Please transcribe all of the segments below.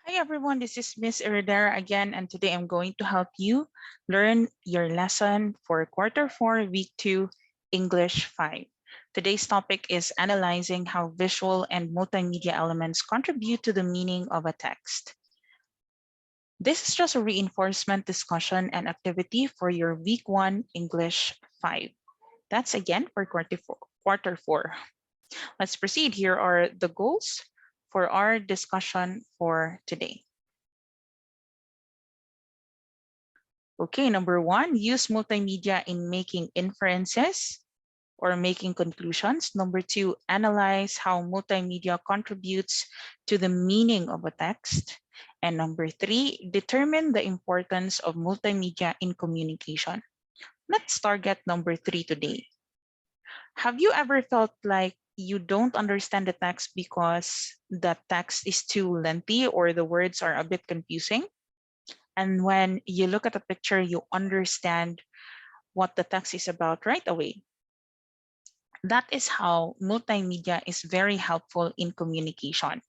Hi everyone, this is Miss Iridera again, and today I'm going to help you learn your lesson for quarter 4, week 2, English 5. Today's topic is analyzing how visual and multimedia elements contribute to the meaning of a text. This is just a reinforcement discussion and activity for your week 1, English 5. That's again for quarter 4. Let's proceed. Here are the goals for our discussion for today. Okay, number 1, use multimedia in making inferences or making conclusions. Number 2, analyze how multimedia contributes to the meaning of a text. And number 3, determine the importance of multimedia in communication. Let's target number 3 today. Have you ever felt like you don't understand the text because the text is too lengthy or the words are a bit confusing? And when you look at the picture, you understand what the text is about right away. That is how multimedia is very helpful in communication.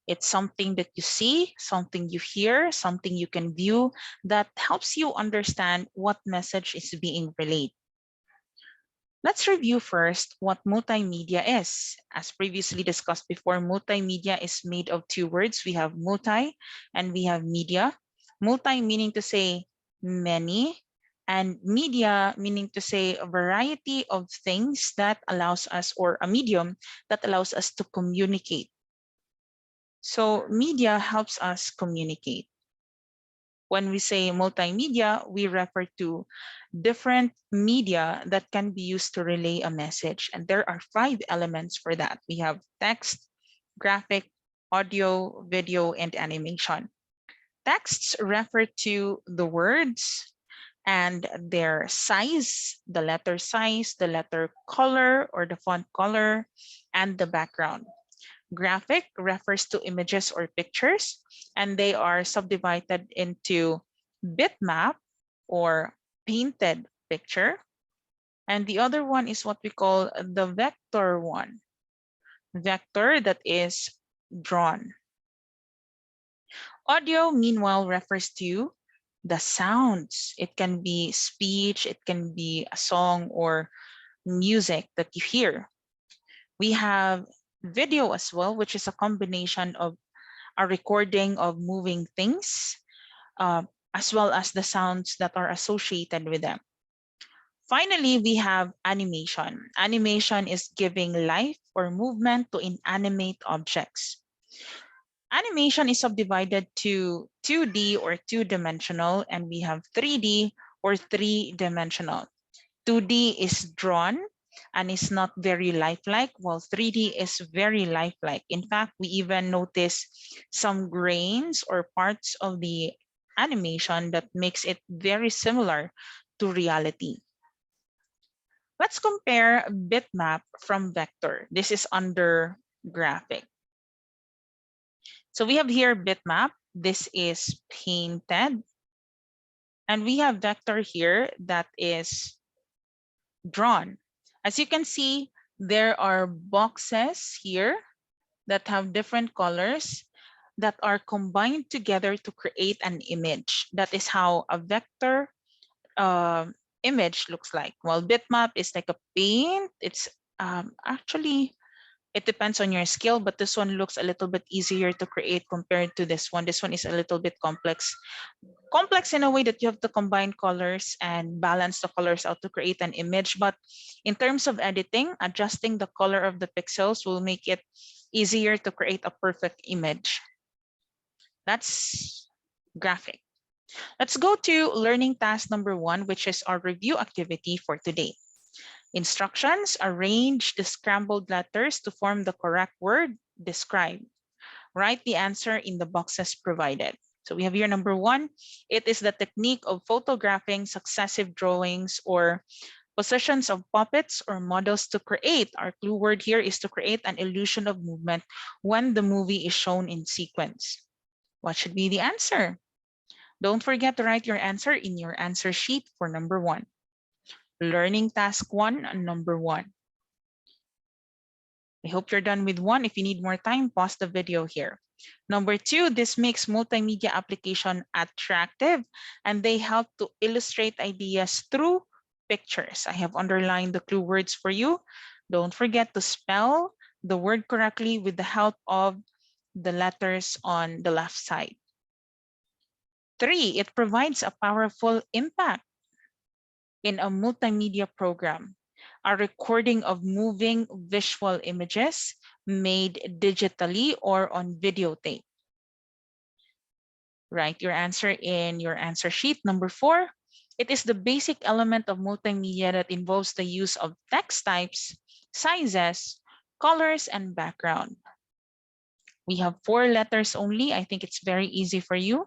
It's something that you see, something you hear, something you can view that helps you understand what message is being relayed. Let's review first what multimedia is. As previously discussed before, multimedia is made of two words. We have multi and we have media. Multi meaning to say many, and media meaning to say a variety of things that allows us, or a medium that allows us to communicate. So media helps us communicate. When we say multimedia, we refer to different media that can be used to relay a message. And there are 5 elements for that. We have text, graphic, audio, video, and animation. Texts refer to the words and their size, the letter size, the letter color or the font color, and the background. Graphic refers to images or pictures, and they are subdivided into bitmap or painted picture. And the other one is what we call the vector one, vector that is drawn. Audio, meanwhile, refers to the sounds. It can be speech, it can be a song or music that you hear. We have video as well, which is a combination of a recording of moving things, as well as the sounds that are associated with them. Finally, we have animation. Animation is giving life or movement to inanimate objects. Animation is subdivided to 2D or two-dimensional, and we have 3D or three-dimensional. 2D is drawn and is not very lifelike, while 3D is very lifelike. In fact, we even notice some grains or parts of the animation that makes it very similar to reality. Let's compare bitmap from vector. This is under graphic. So we have here bitmap. This is painted. And we have vector here that is drawn. As you can see, there are boxes here that have different colors that are combined together to create an image. That is how a vector image looks like. While bitmap is like a paint, it's actually, it depends on your skill, but this one looks a little bit easier to create compared to this one. This one is a little bit complex. Complex in a way that you have to combine colors and balance the colors out to create an image. But in terms of editing, adjusting the color of the pixels will make it easier to create a perfect image. That's graphic. Let's go to learning task number 1, which is our review activity for today. Instructions: arrange the scrambled letters to form the correct word. Describe. Write the answer in the boxes provided. So we have here number 1. It is the technique of photographing successive drawings or positions of puppets or models to create. Our clue word here is to create an illusion of movement when the movie is shown in sequence. What should be the answer? Don't forget to write your answer in your answer sheet for number 1. Learning task 1, number 1. I hope you're done with one. If you need more time, pause the video here. Number two, this makes multimedia application attractive, and they help to illustrate ideas through pictures. I have underlined the clue words for you. Don't forget to spell the word correctly with the help of the letters on the left side. Three, it provides a powerful impact in a multimedia program, a recording of moving visual images made digitally or on videotape. Write your answer in your answer sheet. Number four, it is the basic element of multimedia that involves the use of text types, sizes, colors, and background. We have 4 letters only. I think it's very easy for you.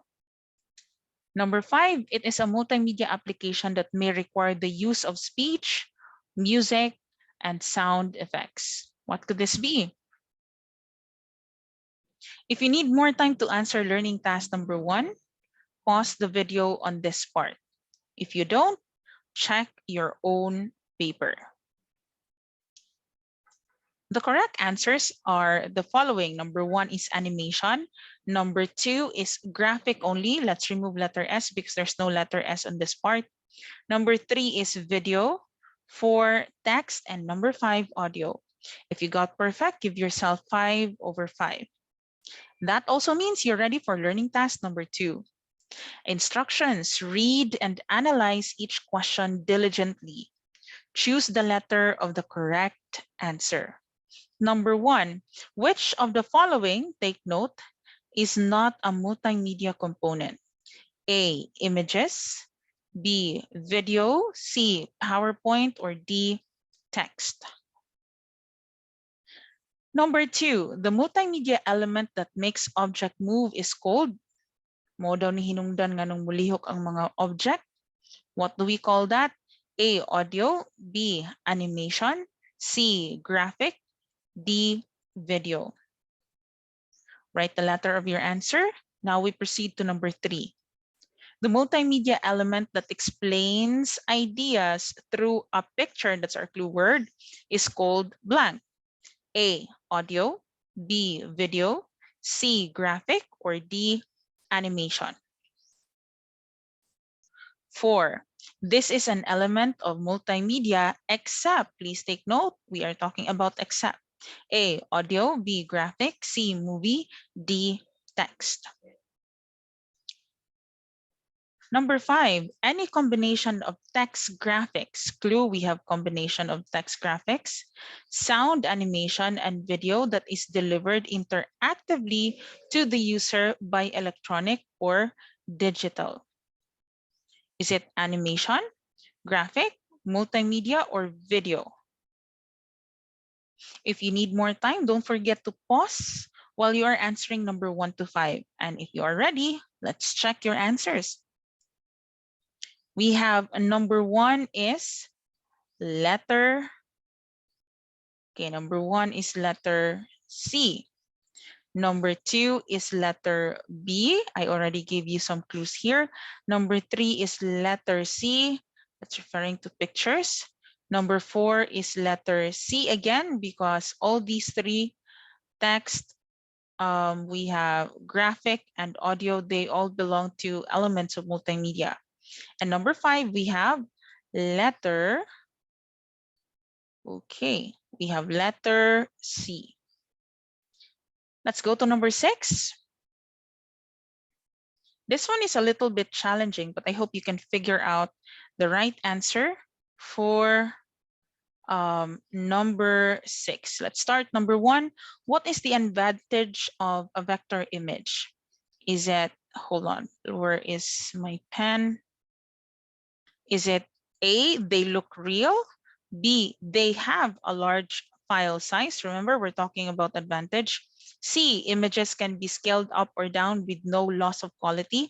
Number five, it is a multimedia application that may require the use of speech, music, and sound effects. What could this be? If you need more time to answer learning task number one, pause the video on this part. If you don't, check your own paper. The correct answers are the following. Number one is animation. Number two is graphic only. Let's remove letter S because there's no letter S on this part. Number three is video. Four, text. And number five, audio. If you got perfect, give yourself 5/5. That also means you're ready for learning task number two. Instructions: read and analyze each question diligently. Choose the letter of the correct answer. Number one, which of the following, take note, is not a multimedia component? A, images, B, video, C, PowerPoint, or D, text. Number two, the multimedia element that makes object move is called, mo daw ni hinungdan nga nung mulihok ang mga object. What do we call that? A, audio, B, animation, C, graphic, D, video. Write the letter of your answer. Now we proceed to number three. The multimedia element that explains ideas through a picture, that's our clue word, is called blank. A, audio, B, video, C, graphic, or D, animation. 4. This is an element of multimedia except, please take note, we are talking about except. A, audio, B, graphic, C, movie, D, text. Number 5, any combination of text graphics. Clue, we have combination of text graphics, sound, animation, and video that is delivered interactively to the user by electronic or digital. Is it animation, graphic, multimedia, or video? If you need more time, don't forget to pause while you are answering number 1 to 5. And if you are ready, let's check your answers. We have number 1 is letter, okay, number 1 is letter C. Number 2 is letter B. I already gave you some clues here. Number 3 is letter C. That's referring to pictures. Number 4 is letter C again, because all these three, text, we have graphic and audio, they all belong to elements of multimedia. And number 5, we have letter, okay, we have letter C. Let's go to number 6. This one is a little bit challenging, but I hope you can figure out the right answer for number 6. Let's start. Number 1, what is the advantage of a vector image? Is it, hold on, where is my pen? Is it A, they look real? B, they have a large file size. Remember, we're talking about advantage. C, images can be scaled up or down with no loss of quality.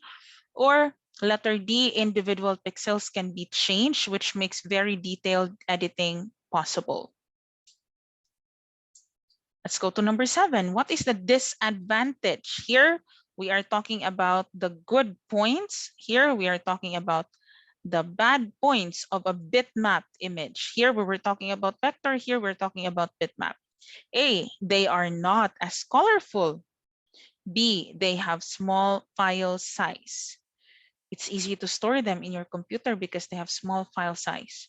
Or letter D, individual pixels can be changed, which makes very detailed editing possible. Let's go to number 7. What is the disadvantage? Here, we are talking about the good points. Here, we are talking about the bad points of a bitmap image. Here, we were talking about vector. Here, we're talking about bitmap. A, they are not as colorful. B, they have small file size. It's easy to store them in your computer because they have small file size.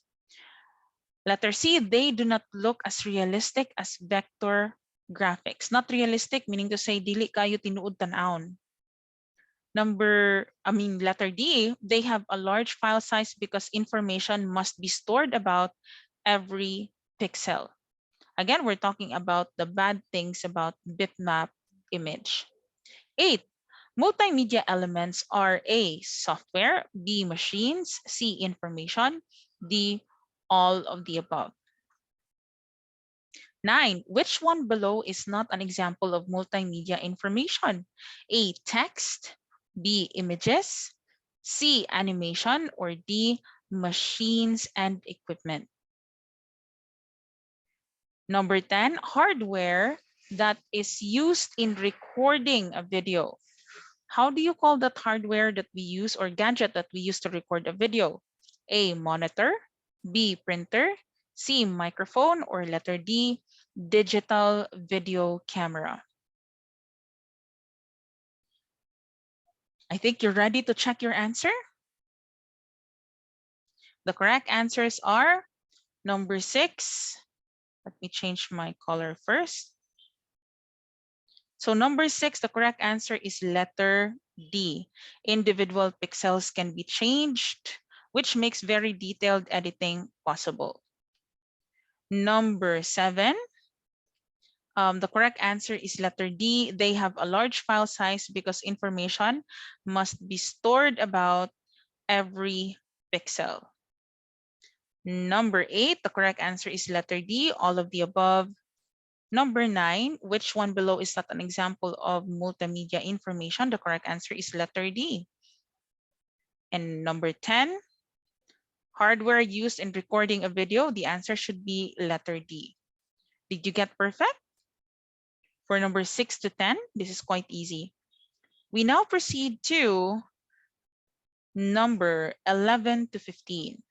Letter C, they do not look as realistic as vector graphics. Not realistic, meaning to say, dili kayo tinuod tanawon. Letter D, they have a large file size because information must be stored about every pixel. Again, we're talking about the bad things about bitmap image. 8. Multimedia elements are A, software, B, machines, C, information, D, all of the above. 9. Which one below is not an example of multimedia information? A, text, B, images, C, animation, or D, machines and equipment. Number 10, hardware that is used in recording a video. How do you call that hardware that we use or gadget that we use to record a video? A, monitor, B, printer, C, microphone, or letter D, digital video camera. I think you're ready to check your answer. The correct answers are number 6. Let me change my color first. So number 6, the correct answer is letter D. Individual pixels can be changed, which makes very detailed editing possible. Number 7, the correct answer is letter D. They have a large file size because information must be stored about every pixel. Number 8, the correct answer is letter D, all of the above. Number 9, which one below is not an example of multimedia information? The correct answer is letter D. And number 10, hardware used in recording a video. The answer should be letter D. Did you get perfect? For number 6 to 10, this is quite easy. We now proceed to number 11 to 15.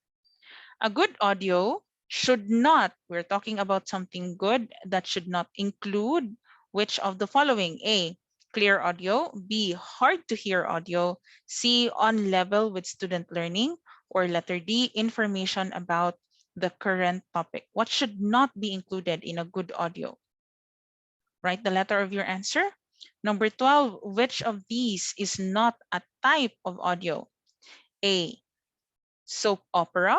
A good audio should not, we're talking about something good that should not include which of the following? A, clear audio, B, hard to hear audio, C, on level with student learning, or letter D, information about the current topic. What should not be included in a good audio? Write the letter of your answer. Number 12, which of these is not a type of audio? A, soap opera,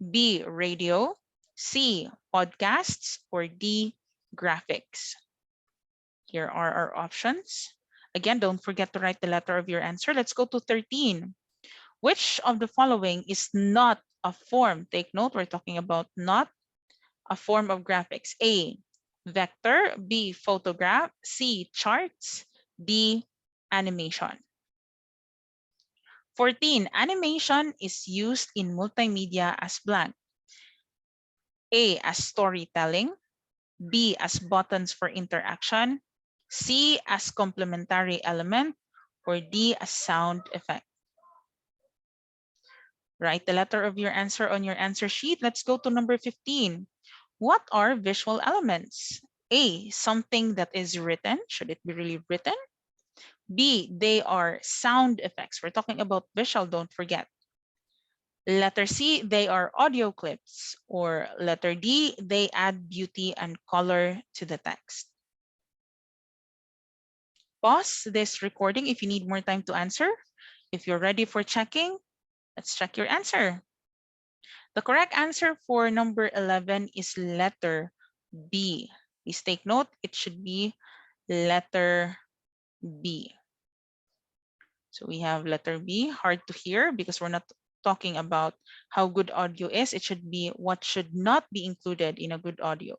B, radio, C, podcasts, or D, graphics. Here are our options. Again, don't forget to write the letter of your answer. Let's go to 13. Which of the following is not a form? Take note, we're talking about not a form of graphics. A, vector, B, photograph, C, charts, D, animation. 14, animation is used in multimedia as blank. A, as storytelling, B, as buttons for interaction, C, as complementary element, or D, as sound effect. Write the letter of your answer on your answer sheet. Let's go to number 15. What are visual elements? A, something that is written. Should it be really written? B, they are sound effects. We're talking about visual, don't forget. Letter C, they are audio clips. Or letter D, they add beauty and color to the text. Pause this recording if you need more time to answer. If you're ready for checking, let's check your answer. The correct answer for number 11 is letter B. Please take note, it should be letter B. So we have letter B, hard to hear, because we're not talking about how good audio is. It should be what should not be included in a good audio.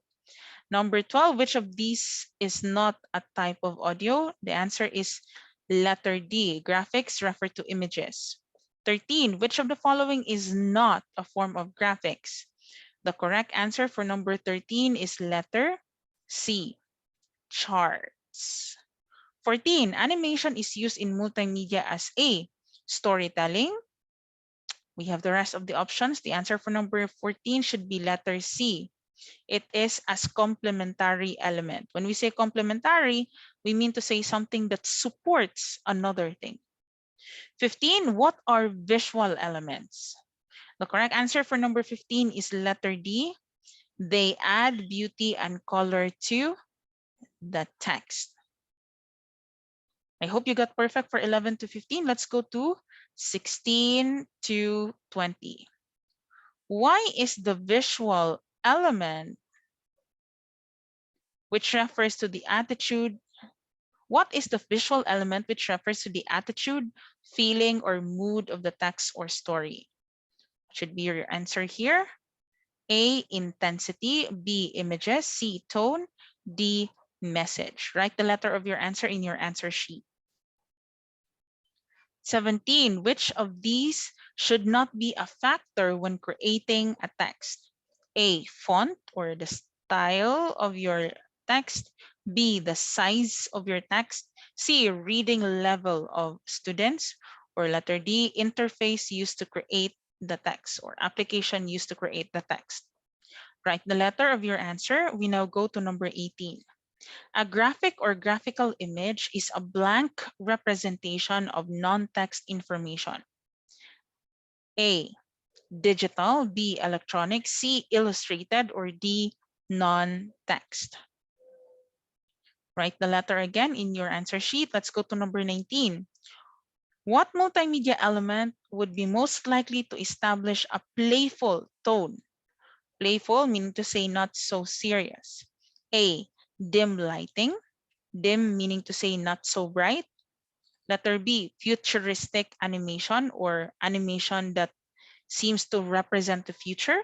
Number 12, which of these is not a type of audio? The answer is letter D. Graphics refer to images. 13, which of the following is not a form of graphics? The correct answer for number 13 is letter C, charts. 14, animation is used in multimedia as A, storytelling. We have the rest of the options. The answer for number 14 should be letter C, It is as complementary element. When we say complementary, we mean to say something that supports another thing. 15, what are visual elements? The correct answer for number 15 is letter D. They add beauty and color to the text. I hope you got perfect for 11 to 15. Let's go to 16 to 20. Why is the visual element which refers to the attitude? What is the visual element which refers to the attitude, feeling, or mood of the text or story? Should be your answer here. A, intensity, B, images, C, tone, D, message. Write the letter of your answer in your answer sheet. 17, which of these should not be a factor when creating a text? A, font or the style of your text. B, the size of your text. C, reading level of students. Or letter D, interface used to create the text or application used to create the text. Write the letter of your answer. We now go to number 18. A graphic or graphical image is a blank representation of non-text information. A, digital, B, electronic, C, illustrated, or D, non-text. Write the letter again in your answer sheet. Let's go to number 19. What multimedia element would be most likely to establish a playful tone? Playful meaning to say not so serious. A, dim lighting. Dim meaning to say not so bright. Letter B, futuristic animation or animation that seems to represent the future.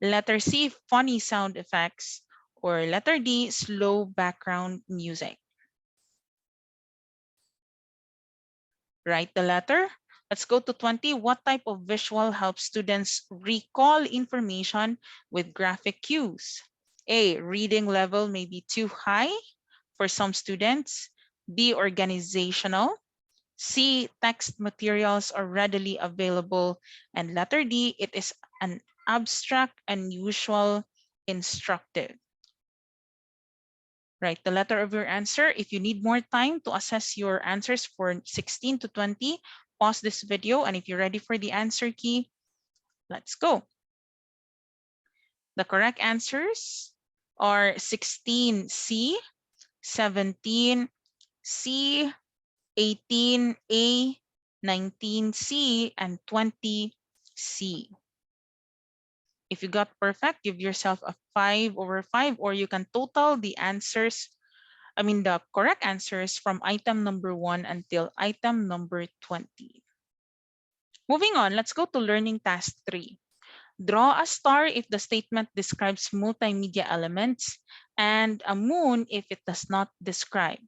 Letter C, funny sound effects. Or letter D, slow background music. Write the letter. Let's go to 20. What type of visual helps students recall information with graphic cues? A, reading level may be too high for some students. B, organizational. C, text materials are readily available. And letter D, it is an abstract, unusual, instructive. Write the letter of your answer. If you need more time to assess your answers for 16 to 20, pause this video. And if you're ready for the answer key, let's go. The correct answers are 16C, 17C, 18A, 19C, and 20C. If you got perfect, give yourself a 5/5, or you can total the answers, the correct answers from item number 1 until item number 20. Moving on, let's go to learning task 3. Draw a star if the statement describes multimedia elements and a moon if it does not describe.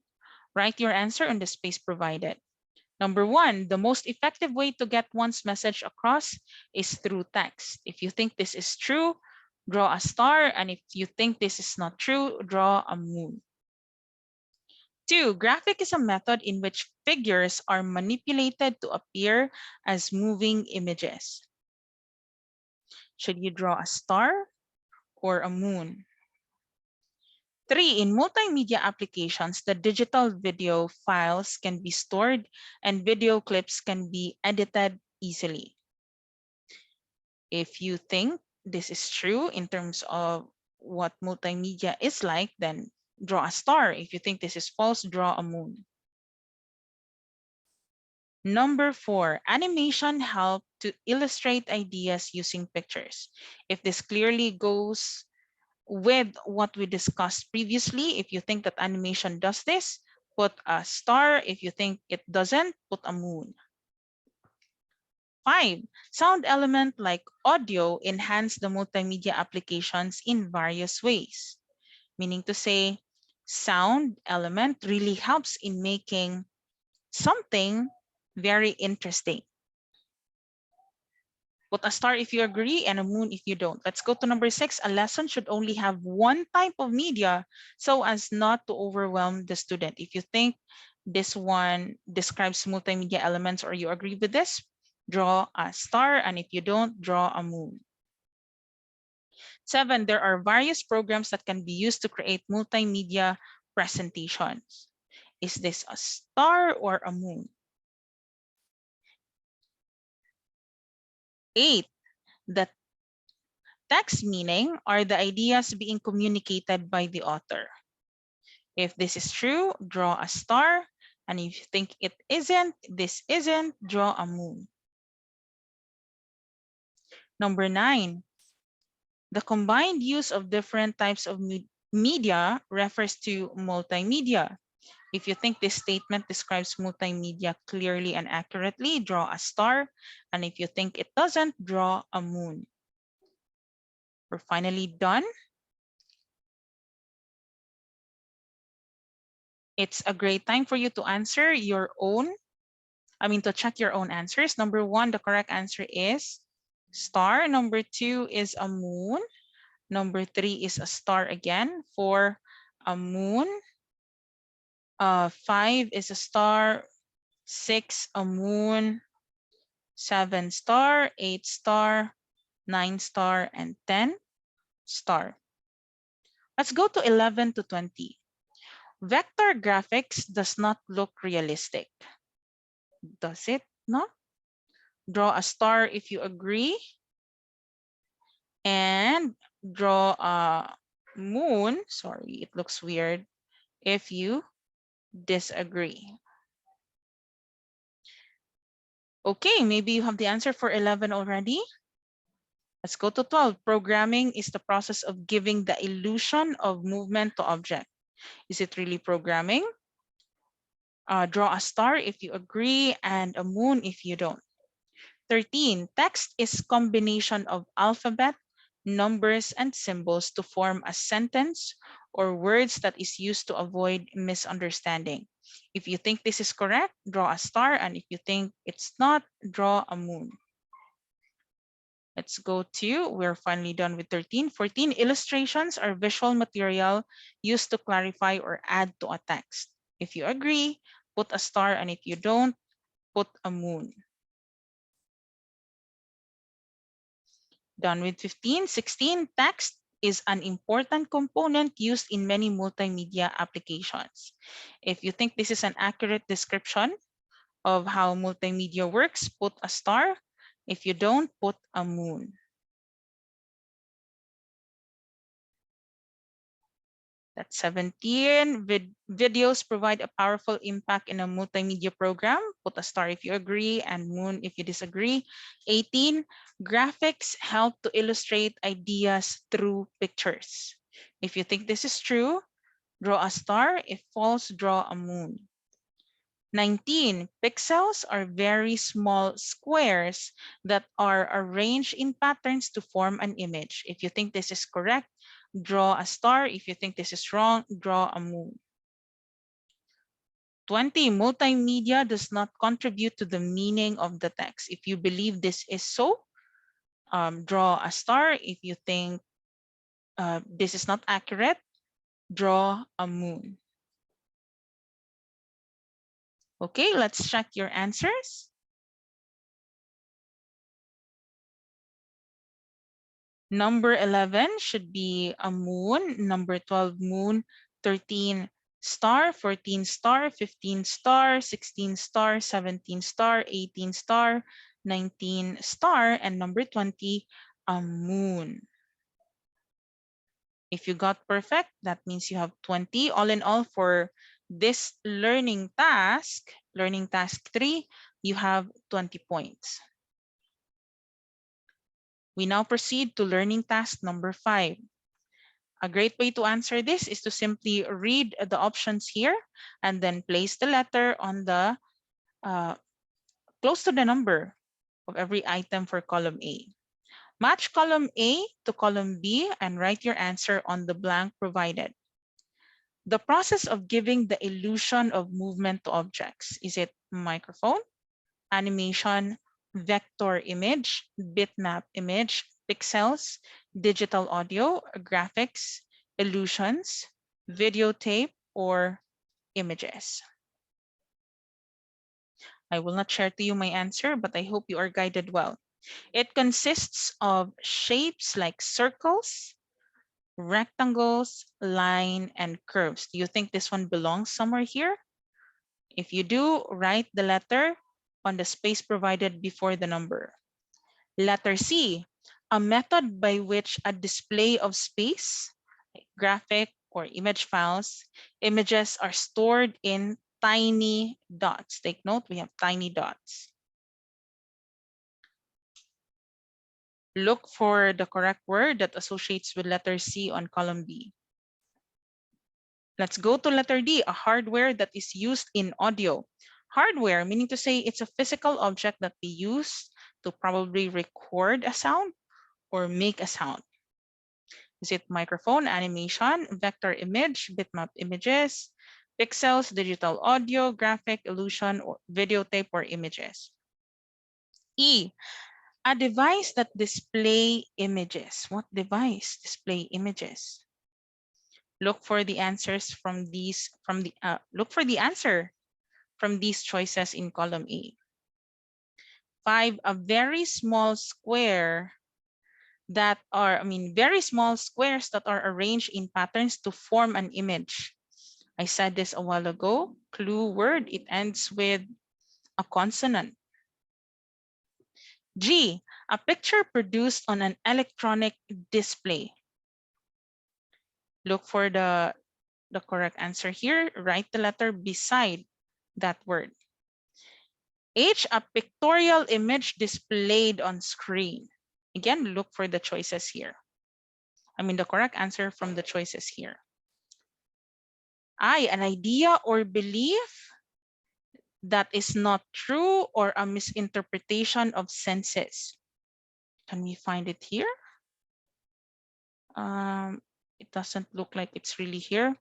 Write your answer in the space provided. Number 1, the most effective way to get one's message across is through text. If you think this is true, draw a star, and if you think this is not true, draw a moon. 2, graphic is a method in which figures are manipulated to appear as moving images. Should you draw a star or a moon? 3, in multimedia applications, the digital video files can be stored and video clips can be edited easily. If you think this is true in terms of what multimedia is like, then draw a star. If you think this is false, draw a moon. Number 4, animation help to illustrate ideas using pictures. If this clearly goes with what we discussed previously, if you think that animation does this, put a star. If you think it doesn't, put a moon. 5, sound element like audio enhance the multimedia applications in various ways. Meaning to say, sound element really helps in making something very interesting. Put a star if you agree and a moon if you don't. Let's go to number 6. A lesson should only have one type of media so as not to overwhelm the student. If you think this one describes multimedia elements or you agree with this, draw a star, and if you don't, draw a moon. 7, there are various programs that can be used to create multimedia presentations. Is this a star or a moon? 8, the text meaning are the ideas being communicated by the author. If this is true, draw a star. And if you think it isn't, this isn't, draw a moon. Number 9, the combined use of different types of media refers to multimedia. If you think this statement describes multimedia clearly and accurately, draw a star. And if you think it doesn't, draw a moon. We're finally done. It's a great time for you to answer your own, to check your own answers. Number 1, the correct answer is star. Number 2 is a moon. Number 3 is a star again. 4, a moon. 5 is a star. 6, a moon. 7, star. 8, star. 9, star. And 10, star. Let's go to 11 to 20. Vector graphics does not look realistic. Does it not? Draw a star if you agree. And draw a moon. Sorry, it looks weird if you disagree. Okay, maybe you have the answer for 11 already. Let's go to 12. Programming is the process of giving the illusion of movement to object. Is it really programming? Draw a star if you agree and a moon if you don't. 13. Text is combination of alphabet, numbers, and symbols to form a sentence or words that is used to avoid misunderstanding. If you think this is correct, draw a star, and if you think it's not, draw a moon. Let's go to, we're finally done with 13. 14, illustrations are visual material used to clarify or add to a text. If you agree, put a star, and if you don't, put a moon. Done with 15. 16, text is an important component used in many multimedia applications. If you think this is an accurate description of how multimedia works, put a star. If you don't, put a moon. That's 17. Videos provide a powerful impact in a multimedia program. Put a star if you agree and moon if you disagree. 18. Graphics help to illustrate ideas through pictures. If you think this is true, draw a star. If false, draw a moon. 19. Pixels are very small squares that are arranged in patterns to form an image. If you think this is correct, draw a star. If you think this is wrong, draw a moon. 20. Multimedia does not contribute to the meaning of the text. If you believe this is so, draw a star. If you think this is not accurate, draw a moon. Okay, let's check your answers. Number 11 should be a moon. Number 12, moon. 13, star. 14, star. 15, star. 16, star. 17, star. 18, star. 19, star. And number 20, a moon. If you got perfect, that means you have 20. All in all, for this learning task 3, you have 20 points. We now proceed to learning task number 5. A great way to answer this is to simply read the options here and then place the letter on the close to the number of every item for column A. Match column A to column B and write your answer on the blank provided. The process of giving the illusion of movement to objects. Is it microphone, animation, vector image, bitmap image, pixels, digital audio, graphics, illusions, videotape, or images? I will not share to you my answer, but I hope you are guided well. It consists of shapes like circles, rectangles, line, and curves. Do you think this one belongs somewhere here? If you do, write the letter on the space provided before the number. Letter C, a method by which a display of space, like graphic or image files, images are stored in tiny dots. Take note, we have tiny dots. Look for the correct word that associates with letter C on column B. Let's go to letter D, a hardware that is used in audio. Hardware, meaning to say it's a physical object that we use to probably record a sound or make a sound. Is it microphone, animation, vector image, bitmap images, pixels, digital audio, graphic, illusion, or videotape, or images? E, a device that display images. What device display images? Look for the answers from these look for the answer from these choices in column A. 5, a very small square that are, very small squares that are arranged in patterns to form an image. I said this a while ago. Clue word, it ends with a consonant. G, a picture produced on an electronic display. Look for the correct answer here. Write the letter beside that word. H, a pictorial image displayed on screen. Again, look for the choices here. The correct answer from the choices here. I, an idea or belief that is not true or a misinterpretation of senses. Can we find it here? It doesn't look like it's really here.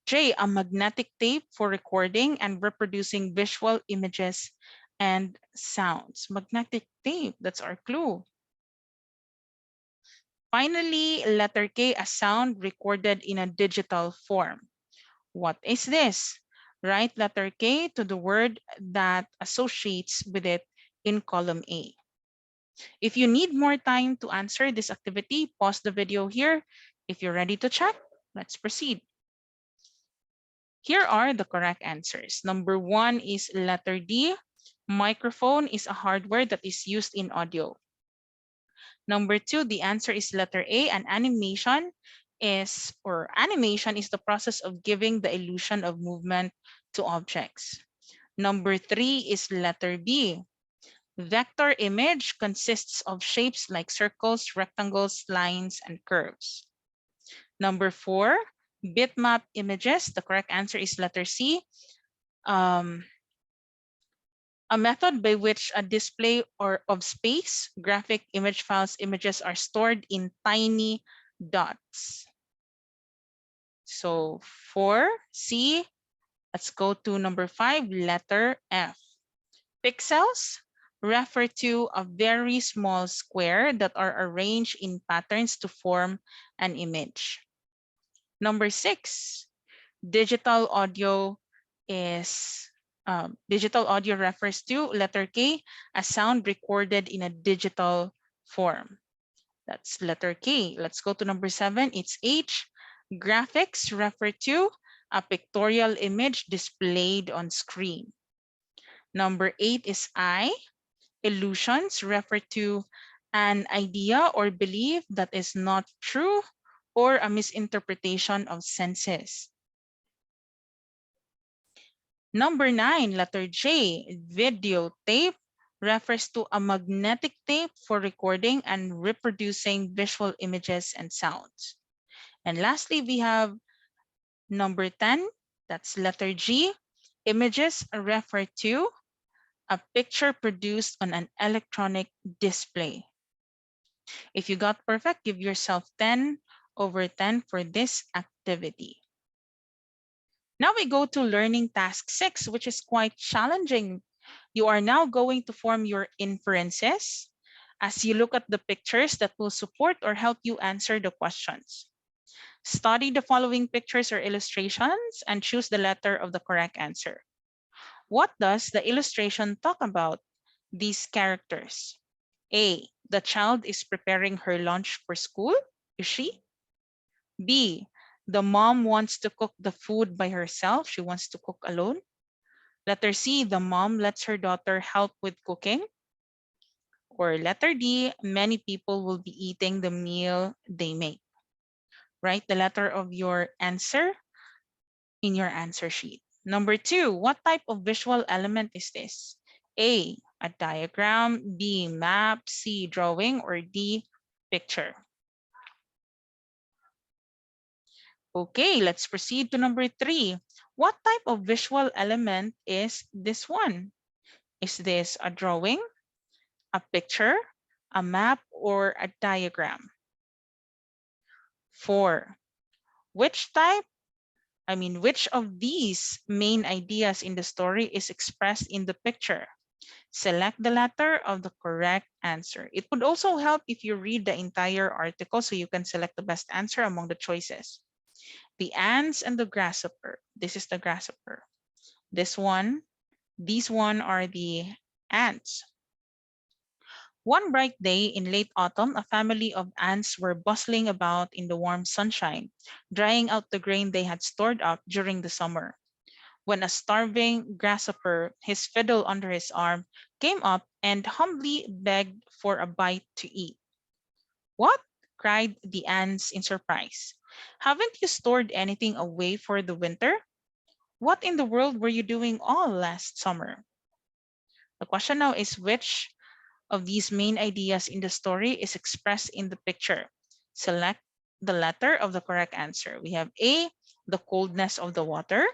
J, a magnetic tape for recording and reproducing visual images and sounds. Magnetic tape, that's our clue. Finally, letter K, a sound recorded in a digital form. What is this? Write letter K to the word that associates with it in column A. If you need more time to answer this activity, pause the video here. If you're ready to check, let's proceed. Here are the correct answers. Number 1 is letter D. Microphone is a hardware that is used in audio. Number 2, the answer is letter A. Animation is the process of giving the illusion of movement to objects. Number 3 is letter B. Vector image consists of shapes like circles, rectangles, lines, and curves. Number 4, bitmap images. The correct answer is letter C. A method by which a display of space, graphic image files, images are stored in tiny dots. So for C, let's go to number 5, letter F. Pixels refer to a very small square that are arranged in patterns to form an image. Number 6, digital audio refers to letter K, a sound recorded in a digital form. That's letter K. Let's go to number 7. It's H. Graphics refer to a pictorial image displayed on screen. Number 8 is I. Illusions refer to an idea or belief that is not true or a misinterpretation of senses. Number 9, letter J, videotape refers to a magnetic tape for recording and reproducing visual images and sounds. And lastly, we have number 10, that's letter G. Images refer to a picture produced on an electronic display. If you got perfect, give yourself 10 over 10 for this activity. Now we go to learning task 6, which is quite challenging. You are now going to form your inferences as you look at the pictures that will support or help you answer the questions. Study the following pictures or illustrations and choose the letter of the correct answer. What does the illustration talk about? These characters. A, the child is preparing her lunch for school. Is she? B, the mom wants to cook the food by herself. She wants to cook alone. Letter C, the mom lets her daughter help with cooking. Or letter D, many people will be eating the meal they make. Write the letter of your answer in your answer sheet. Number 2, what type of visual element is this? A, a diagram, B, map, C, drawing, or D, picture. Okay, let's proceed to number 3. What type of visual element is this one? Is this a drawing, a picture, a map, or a diagram? 4. Which of these main ideas in the story is expressed in the picture? Select the letter of the correct answer. It would also help if you read the entire article so you can select the best answer among the choices. The ants and the grasshopper. This is the grasshopper. These one are the ants. One bright day in late autumn, a family of ants were bustling about in the warm sunshine, drying out the grain they had stored up during the summer. When a starving grasshopper, his fiddle under his arm, came up and humbly begged for a bite to eat. "What?" cried the ants in surprise. "Haven't you stored anything away for the winter? What in the world were you doing all last summer?" The question now is, which of these main ideas in the story is expressed in the picture? Select the letter of the correct answer. We have A, the coldness of the water,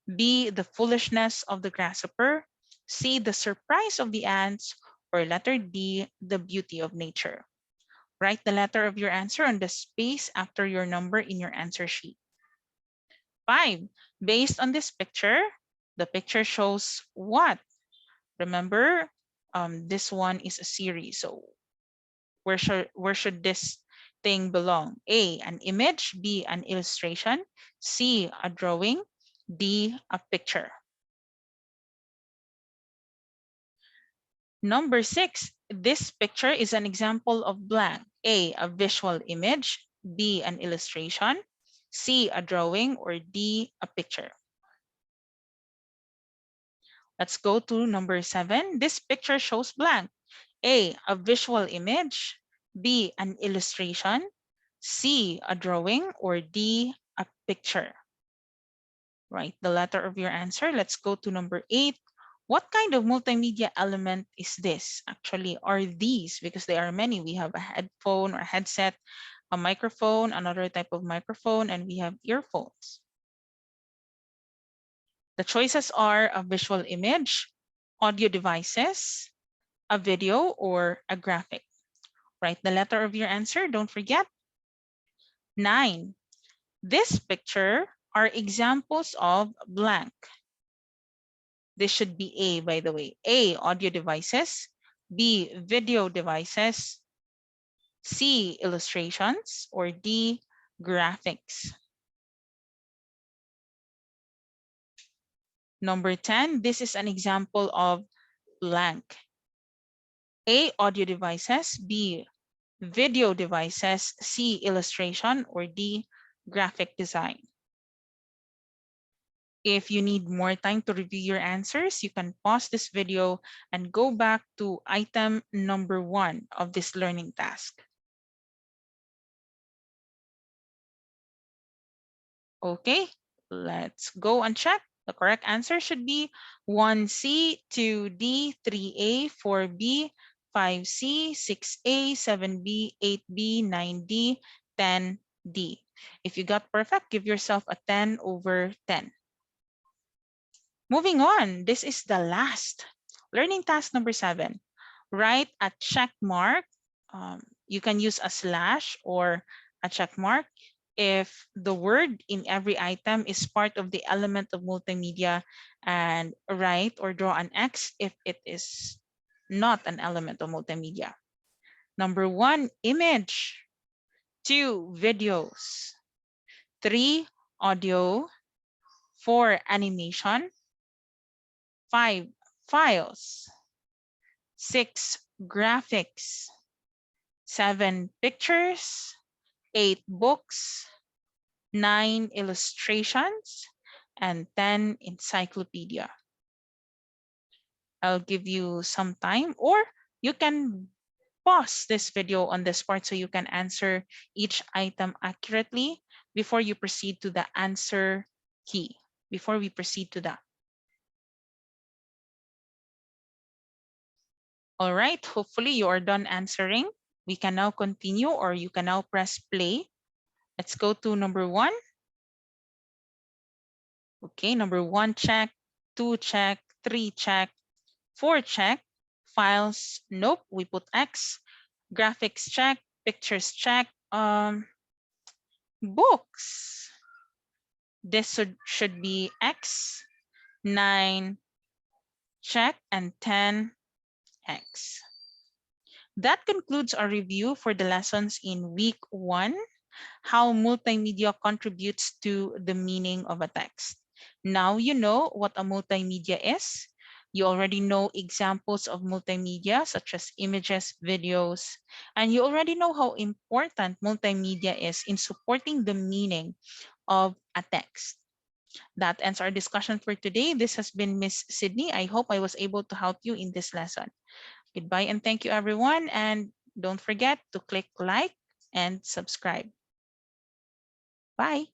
B, the foolishness of the grasshopper, C, the surprise of the ants, or letter D, the beauty of nature. Write the letter of your answer on the space after your number in your answer sheet. 5. Based on this picture, the picture shows what? Remember, this one is a series. So where should this thing belong? A, an image, B, an illustration, C, a drawing, D, a picture. Number 6, this picture is an example of blank. A visual image, B, an illustration, C, a drawing, or D, a picture. Let's go to number 7. This picture shows blank. A visual image, B, an illustration, C, a drawing, or D, a picture. Write the letter of your answer. Let's go to number 8. What kind of multimedia element is this? Actually, are these, because there are many. We have a headphone or headset, a microphone, another type of microphone, and we have earphones. The choices are a visual image, audio devices, a video, or a graphic. Write the letter of your answer. Don't forget. 9. This picture are examples of blank. This should be A, by the way. A, audio devices. B, video devices. C, illustrations. Or D, graphics. Number 10, this is an example of blank. A, audio devices. B, video devices. C, illustration. Or D, graphic design. If you need more time to review your answers, you can pause this video and go back to item number 1 of this learning task. Okay, let's go and check. The correct answer should be 1C, 2D, 3A, 4B, 5C, 6A, 7B, 8B, 9D, 10D. If you got perfect, give yourself a 10 over 10. Moving on, this is the last learning task number 7. Write a check mark. You can use a slash or a check mark if the word in every item is part of the element of multimedia, and write or draw an X if it is not an element of multimedia. Number 1, image. 2, videos. 3, audio. 4, animation. 5, files. 6, graphics, 7 pictures, 8 books, 9 illustrations, and 10 encyclopedia. I'll give you some time, or you can pause this video on this part so you can answer each item accurately before you proceed to the answer key. Before we proceed to that. All right, hopefully you are done answering. We can now continue, or you can now press play. Let's go to number 1. Okay, number 1 check, 2 check, 3 check, 4 check. Files, nope, we put X. Graphics check, pictures check. Books, this should be X. 9 check, and 10 X. That concludes our review for the lessons in week 1, how multimedia contributes to the meaning of a text. Now you know what a multimedia is. You already know examples of multimedia such as images, videos, and you already know how important multimedia is in supporting the meaning of a text. That ends our discussion for today. This has been Miss Sydney. I hope I was able to help you in this lesson. Goodbye and thank you, everyone. And don't forget to click like and subscribe. Bye.